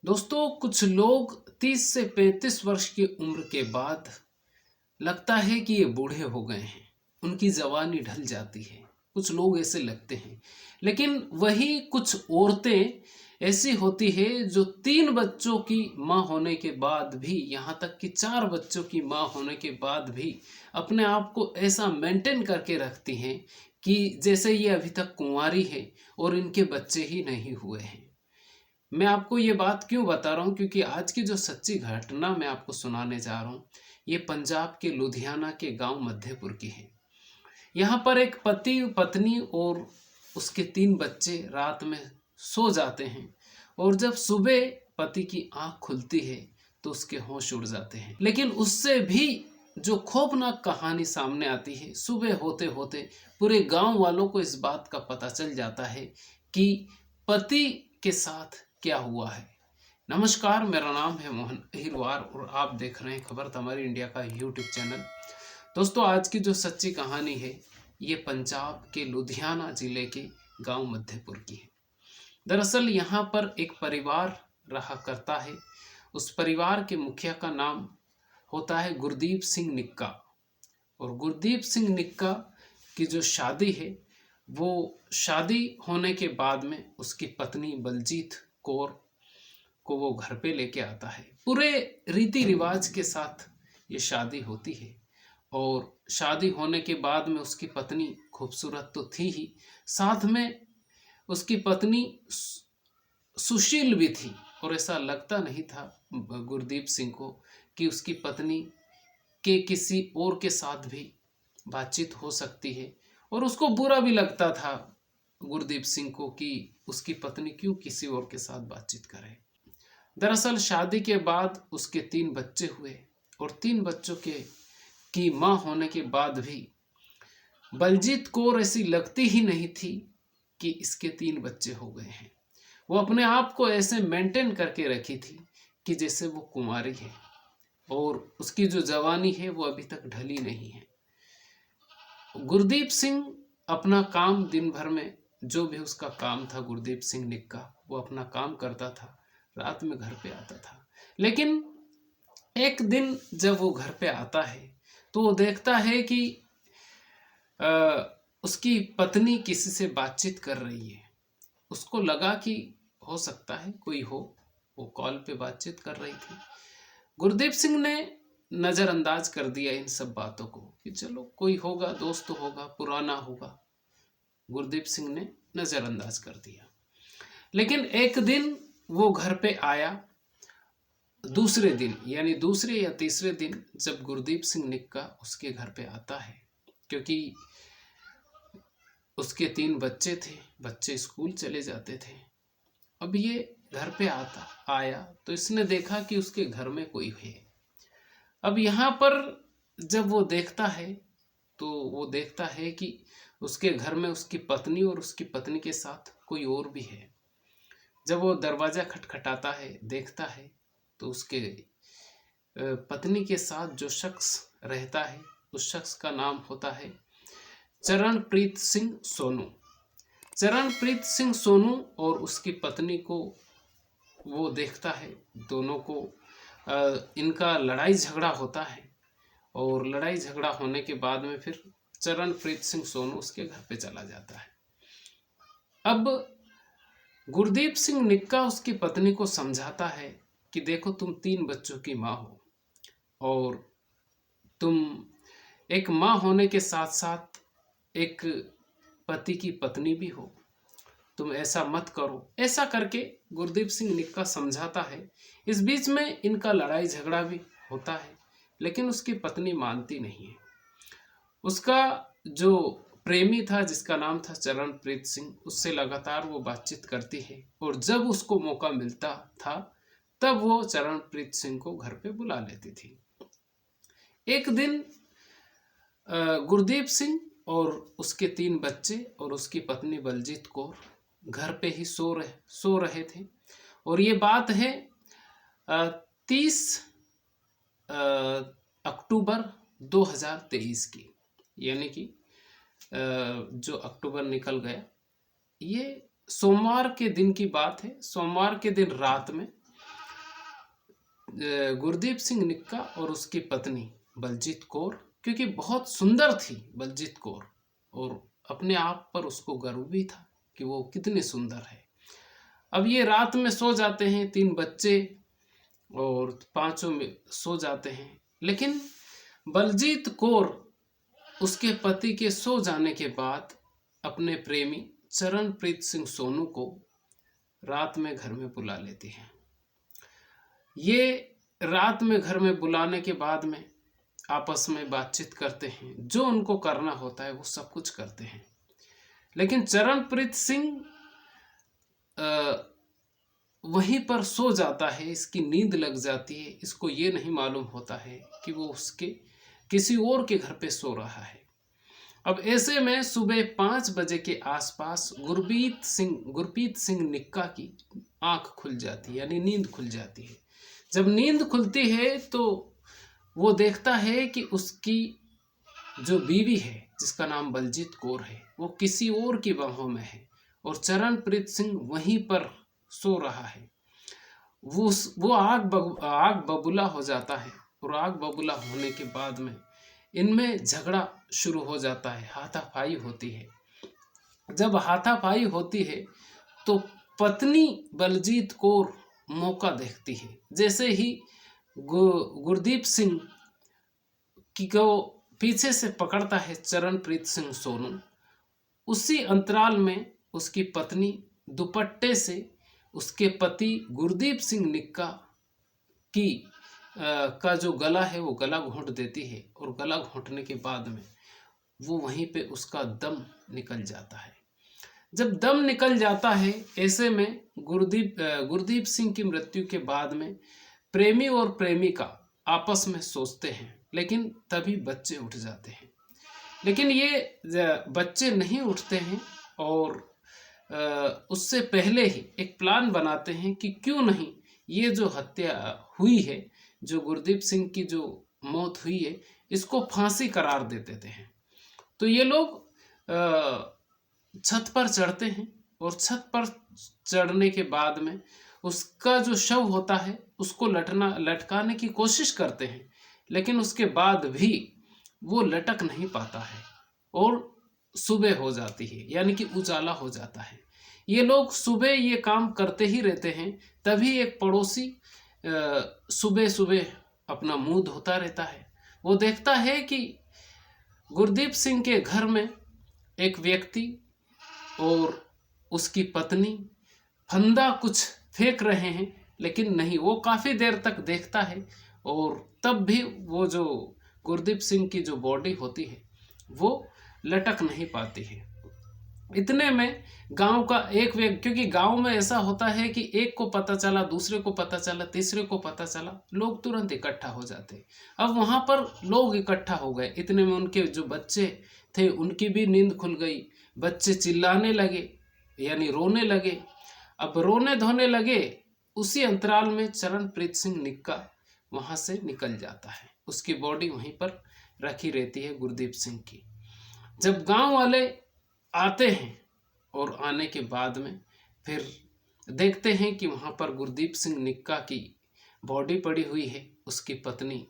दोस्तों, कुछ लोग 30 से 35 वर्ष की उम्र के बाद लगता है कि ये बूढ़े हो गए हैं, उनकी जवानी ढल जाती है। कुछ लोग ऐसे लगते हैं। लेकिन वही कुछ औरतें ऐसी होती है जो 3 बच्चों की माँ होने के बाद भी, यहाँ तक कि 4 बच्चों की माँ होने के बाद भी अपने आप को ऐसा मेंटेन करके रखती हैं कि जैसे ये अभी तक कुंवारी है और इनके बच्चे ही नहीं हुए हैं। मैं आपको ये बात क्यों बता रहा हूँ, क्योंकि आज की जो सच्ची घटना मैं आपको सुनाने जा रहा हूँ, ये पंजाब के लुधियाना के गांव मध्यपुर की है। यहाँ पर एक पति पत्नी और उसके 3 बच्चे रात में सो जाते हैं और जब सुबह पति की आंख खुलती है तो उसके होश उड़ जाते हैं। लेकिन उससे भी जो खौफनाक कहानी सामने आती है, सुबह होते होते पूरे गांव वालों को इस बात का पता चल जाता है कि पति के साथ क्या हुआ है। नमस्कार, मेरा नाम है मोहन अहिरवार और आप देख रहे हैं खबर तमारी इंडिया का यूट्यूब चैनल। दोस्तों, आज की जो सच्ची कहानी है ये पंजाब के लुधियाना जिले के गांव मध्यपुर की है। दरअसल यहाँ पर एक परिवार रहा करता है। उस परिवार के मुखिया का नाम होता है गुरदीप सिंह निक्का। और गुरदीप सिंह निक्का की जो शादी है, वो शादी होने के बाद में उसकी पत्नी बलजीत कौर को वो घर पे लेके आता है। पूरे रीति रिवाज के साथ ये शादी होती है। और शादी होने के बाद में उसकी पत्नी खूबसूरत तो थी ही, साथ में उसकी पत्नी सुशील भी थी। और ऐसा लगता नहीं था गुरदीप सिंह को कि उसकी पत्नी के किसी और के साथ भी बातचीत हो सकती है। और उसको बुरा भी लगता था गुरदीप सिंह को कि उसकी पत्नी क्यों किसी और के साथ बातचीत करे। दरअसल शादी के बाद उसके 3 बच्चे हुए और 3 बच्चों की माँ होने के बाद भी बलजीत कौर ऐसी लगती ही नहीं थी कि इसके 3 बच्चे हो गए हैं। वो अपने आप को ऐसे मेंटेन करके रखी थी कि जैसे वो कुंवारी है और उसकी जो जवानी है वो अभी तक ढली नहीं है। गुरदीप सिंह अपना काम दिन भर में, जो भी उसका काम था, गुरदीप सिंह निक्का वो अपना काम करता था, रात में घर पे आता था। लेकिन एक दिन जब वो घर पे आता है तो वो देखता है कि उसकी पत्नी किसी से बातचीत कर रही है। उसको लगा कि हो सकता है कोई हो, वो कॉल पे बातचीत कर रही थी। गुरदीप सिंह ने नज़रअंदाज कर दिया इन सब बातों को कि चलो कोई होगा, दोस्त होगा, पुराना होगा। गुरदीप सिंह ने नज़रअंदाज कर दिया। लेकिन एक दिन वो घर पे आया, दूसरे दिन यानी दूसरे या तीसरे दिन जब गुरदीप सिंह निक्का उसके घर पे आता है, क्योंकि उसके 3 बच्चे थे, बच्चे स्कूल चले जाते थे। अब ये घर पे आया तो इसने देखा कि उसके घर में कोई है। अब यहाँ पर जब वो देखता है तो वो देखता है कि उसके घर में उसकी पत्नी और उसकी पत्नी के साथ कोई और भी है। जब वो दरवाज़ा खटखटाता है, देखता है तो उसके पत्नी के साथ जो शख्स रहता है, उस शख्स का नाम होता है चरणप्रीत सिंह सोनू। चरणप्रीत सिंह सोनू और उसकी पत्नी को वो देखता है, दोनों को इनका लड़ाई झगड़ा होता है। और लड़ाई झगड़ा होने के बाद में फिर चरणप्रीत सिंह सोनू उसके घर पे चला जाता है। अब गुरदीप सिंह निक्का उसकी पत्नी को समझाता है कि देखो, तुम 3 बच्चों की माँ हो और तुम एक माँ होने के साथ साथ एक पति की पत्नी भी हो, तुम ऐसा मत करो। ऐसा करके गुरदीप सिंह निक्का समझाता है। इस बीच में इनका लड़ाई झगड़ा भी होता है, लेकिन उसकी पत्नी मानती नहीं है। उसका जो प्रेमी था, जिसका नाम था चरणप्रीत सिंह, उससे लगातार वो बातचीत करती है और जब उसको मौका मिलता था तब वो चरणप्रीत सिंह को घर पे बुला लेती थी। एक दिन गुरदीप सिंह और उसके 3 बच्चे और उसकी पत्नी बलजीत कौर घर पे ही सो रहे थे। और ये बात है 30 अक्टूबर 2023 की, यानी कि जो अक्टूबर निकल गया, ये सोमवार के दिन की बात है। सोमवार के दिन रात में गुरदीप सिंह निक्का और उसकी पत्नी बलजीत कौर, क्योंकि बहुत सुंदर थी बलजीत कौर और अपने आप पर उसको गर्व भी था कि वो कितनी सुंदर है। अब ये रात में सो जाते हैं, 3 बच्चे और पांचों में सो जाते हैं, लेकिन बलजीत कौर उसके पति के सो जाने के बाद अपने प्रेमी चरणप्रीत सिंह सोनू को रात में घर में बुला लेती है। ये रात में घर में बुलाने के बाद में आपस में बातचीत करते हैं, जो उनको करना होता है वो सब कुछ करते हैं। लेकिन चरणप्रीत सिंह वहीं पर सो जाता है, इसकी नींद लग जाती है। इसको ये नहीं मालूम होता है कि वो उसके किसी और के घर पे सो रहा है। अब ऐसे में सुबह 5 बजे के आसपास गुरप्रीत सिंह निक्का की आंख खुल जाती है, यानी नींद खुल जाती है। जब नींद खुलती है तो वो देखता है कि उसकी जो बीवी है, जिसका नाम बलजीत कौर है, वो किसी और की बाहों में है और चरणप्रीत सिंह वहीं पर सो रहा है। वो आग बबूला हो जाता है और आग बबूला होने के बाद में इनमें झगड़ा शुरू हो जाता है, हाथापाई होती है। जब हाथापाई होती है तो पत्नी बलजीत कौर मौका देखती है। जैसे ही गुरदीप सिंह की को पीछे से पकड़ता है चरणप्रीत सिंह सोनू, उसी अंतराल में उसकी पत्नी दुपट्टे से उसके पति गुरदीप सिंह निक्का की का जो गला है वो गला घोंट देती है और गला घोंटने के बाद में वो वहीं पे उसका दम निकल जाता है। जब दम निकल जाता है, ऐसे में गुरदीप सिंह की मृत्यु के बाद में प्रेमी और प्रेमिका आपस में सोचते हैं, लेकिन तभी बच्चे उठ जाते हैं। लेकिन ये बच्चे नहीं उठते हैं और उससे पहले ही एक प्लान बनाते हैं कि क्यों नहीं ये जो हत्या हुई है, जो गुरदीप सिंह की जो मौत हुई है, इसको फांसी करार दे देते हैं। तो ये लोग छत पर चढ़ते हैं और छत पर चढ़ने के बाद में उसका जो शव होता है उसको लटकाने की कोशिश करते हैं, लेकिन उसके बाद भी वो लटक नहीं पाता है और सुबह हो जाती है, यानी कि उजाला हो जाता है। ये लोग सुबह ये काम करते ही रहते हैं, तभी एक पड़ोसी सुबह सुबह अपना मुंह धोता रहता है। वो देखता है कि गुरदीप सिंह के घर में एक व्यक्ति और उसकी पत्नी फंदा कुछ फेंक रहे हैं, लेकिन नहीं, वो काफ़ी देर तक देखता है और तब भी वो जो गुरदीप सिंह की जो बॉडी होती है वो लटक नहीं पाती है। इतने में गांव का एक व्यक्ति, क्योंकि गांव में ऐसा होता है कि एक को पता चला, दूसरे को पता चला, तीसरे को पता चला, लोग तुरंत इकट्ठा हो जाते। अब वहां पर लोग इकट्ठा हो गए। इतने में उनके जो बच्चे थे उनकी भी नींद खुल गई। बच्चे चिल्लाने लगे, यानी रोने लगे। अब रोने धोने लगे, उसी अंतराल में चरणप्रीत सिंह निक्का वहां से निकल जाता है। उसकी बॉडी वहीं पर रखी रहती है गुरदीप सिंह की। जब गांव वाले आते हैं और आने के बाद में फिर देखते हैं कि वहाँ पर गुरदीप सिंह निक्का की बॉडी पड़ी हुई है, उसकी पत्नी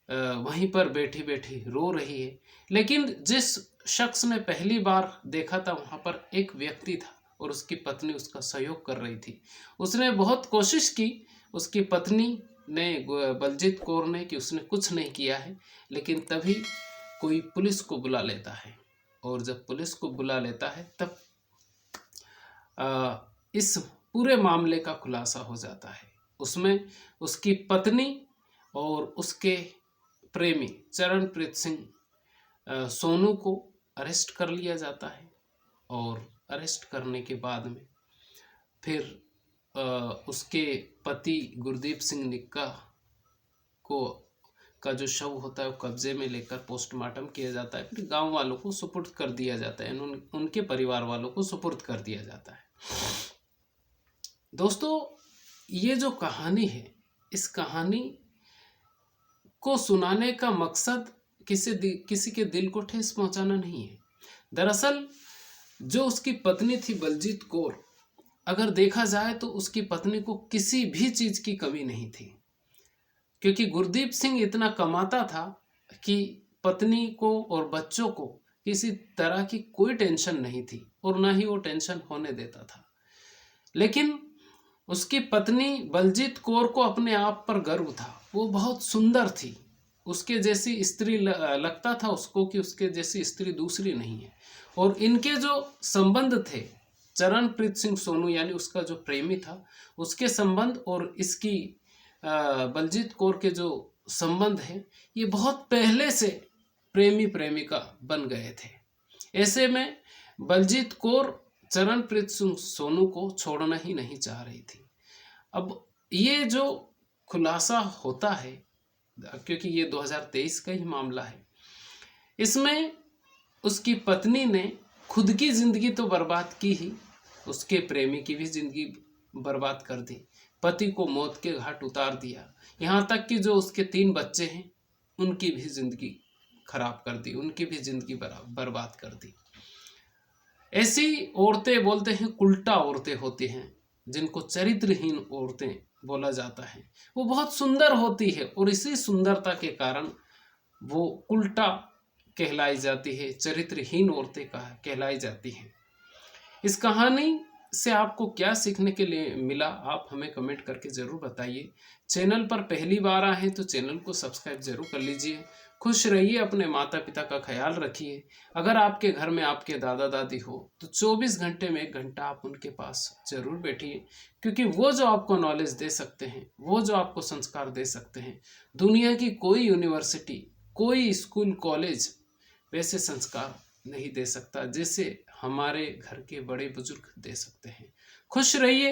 वहीं पर बैठी बैठी रो रही है। लेकिन जिस शख्स ने पहली बार देखा था वहाँ पर एक व्यक्ति था और उसकी पत्नी उसका सहयोग कर रही थी। उसने बहुत कोशिश की, उसकी पत्नी ने, बलजीत कौर ने, कि उसने कुछ नहीं किया है, लेकिन तभी कोई पुलिस को बुला लेता है और जब पुलिस को बुला लेता है तब इस पूरे मामले का खुलासा हो जाता है। उसमें उसकी पत्नी और उसके प्रेमी चरणप्रीत सिंह सोनू को अरेस्ट कर लिया जाता है और अरेस्ट करने के बाद में फिर उसके पति गुरदीप सिंह निक्का का जो शव होता है वो कब्जे में लेकर पोस्टमार्टम किया जाता है। फिर गांव वालों को सुपुर्द कर दिया जाता है, उनके परिवार वालों को सुपुर्द कर दिया जाता है। दोस्तों, ये जो कहानी है, इस कहानी को सुनाने का मकसद किसी के दिल को ठेस पहुंचाना नहीं है। दरअसल जो उसकी पत्नी थी बलजीत कौर, अगर देखा जाए तो उसकी पत्नी को किसी भी चीज़ की कमी नहीं थी। क्योंकि गुरदीप सिंह इतना कमाता था कि पत्नी को और बच्चों को किसी तरह की कोई टेंशन नहीं थी और ना ही वो टेंशन होने देता था। लेकिन उसकी पत्नी बलजीत कौर को अपने आप पर गर्व था। वो बहुत सुंदर थी, उसके जैसी स्त्री लगता था उसको कि उसके जैसी स्त्री दूसरी नहीं है। और इनके जो संबंध थे, चरणप्रीत सिंह सोनू यानी उसका जो प्रेमी था, उसके संबंध और इसकी बलजीत कौर के जो संबंध है, ये बहुत पहले से प्रेमी प्रेमिका बन गए थे। ऐसे में बलजीत कौर चरणप्रीत सिंह सोनू को छोड़ना ही नहीं चाह रही थी। अब ये जो खुलासा होता है, क्योंकि ये 2023 का ही मामला है, इसमें उसकी पत्नी ने खुद की जिंदगी तो बर्बाद की ही, उसके प्रेमी की भी जिंदगी बर्बाद कर दी, पति को मौत के घाट उतार दिया, यहाँ तक कि जो उसके 3 बच्चे हैं उनकी भी जिंदगी खराब कर दी, उनकी भी जिंदगी बर्बाद कर दी। ऐसी औरतें बोलते हैं उल्टा औरतें होती हैं, जिनको चरित्रहीन औरतें बोला जाता है। वो बहुत सुंदर होती है और इसी सुंदरता के कारण वो उल्टा कहलाई जाती है, चरित्रहीन औरतें कहलाई जाती हैं। इस कहानी से आपको क्या सीखने के लिए मिला, आप हमें कमेंट करके ज़रूर बताइए। चैनल पर पहली बार आए हैं तो चैनल को सब्सक्राइब जरूर कर लीजिए। खुश रहिए, अपने माता पिता का ख्याल रखिए। अगर आपके घर में आपके दादा दादी हो तो 24 घंटे में 1 घंटा आप उनके पास जरूर बैठिए, क्योंकि वो जो आपको नॉलेज दे सकते हैं, वो जो आपको संस्कार दे सकते हैं, दुनिया की कोई यूनिवर्सिटी, कोई स्कूल कॉलेज वैसे संस्कार नहीं दे सकता जैसे हमारे घर के बड़े बुजुर्ग दे सकते हैं। खुश रहिए,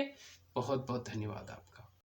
बहुत बहुत धन्यवाद आपका।